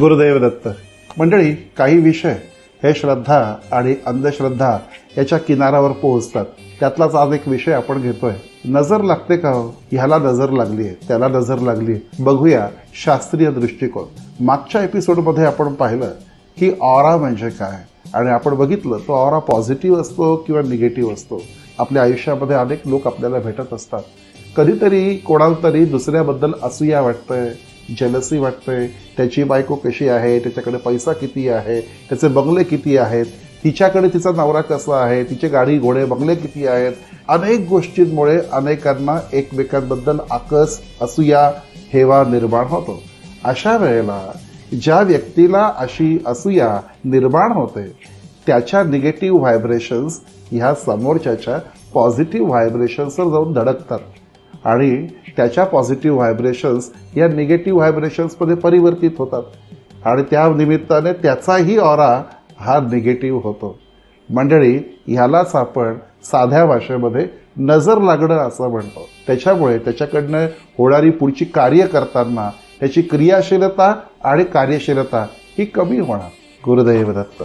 गुरुदेव दत्त. मंडळी, काही विषय हे श्रद्धा आणि अंधश्रद्धा याच्या किनाऱ्यावर पोहोचतात. त्यातलाच आज एक विषय आपण घेतोय. नजर लागते का हो? ह्याला नजर लागली आहे, त्याला नजर लागली आहे. बघूया शास्त्रीय दृष्टिकोन. मागच्या एपिसोडमध्ये आपण पाहिलं की ऑरा म्हणजे काय, आणि आपण बघितलं तो ऑरा पॉझिटिव्ह असतो किंवा निगेटिव्ह असतो. आपल्या आयुष्यामध्ये अनेक लोक आपल्याला भेटत असतात. कधीतरी कोणाला तरी दुसऱ्याबद्दल असूया वाटतंय, जेलसी वाटतंय. त्याची बायको कशी आहे, त्याच्याकडे पैसा किती आहे, त्याचे बंगले किती आहेत, तिच्याकडे तिचा नवरा कसा आहे, तिचे गाडी घोडे बंगले किती आहेत. अनेक गोष्टींमुळे अनेकांना एकमेकांबद्दल आकस, असूया, हेवा निर्माण होतो. अशा वेळेला ज्या व्यक्तीला अशी असूया निर्माण होते त्याच्या निगेटिव्ह व्हायब्रेशन्स ह्या समोरच्याच्या पॉझिटिव्ह व्हायब्रेशन्सवर जाऊन धडकतात आणि त्याच्या पॉझिटिव्ह व्हायब्रेशन्स या निगेटिव्ह व्हायब्रेशन्समध्ये परिवर्तित होतात आणि त्या निमित्ताने त्याचाही ऑरा हा निगेटिव्ह होतो. मंडळी, ह्यालाच आपण साध्या भाषेमध्ये नजर लागणं असं म्हणतो. त्याच्यामुळे त्याच्याकडनं होणारी पुढची कार्य करताना त्याची क्रियाशीलता आणि कार्यशीलता ही कमी होणार. गुरुदेव दत्त.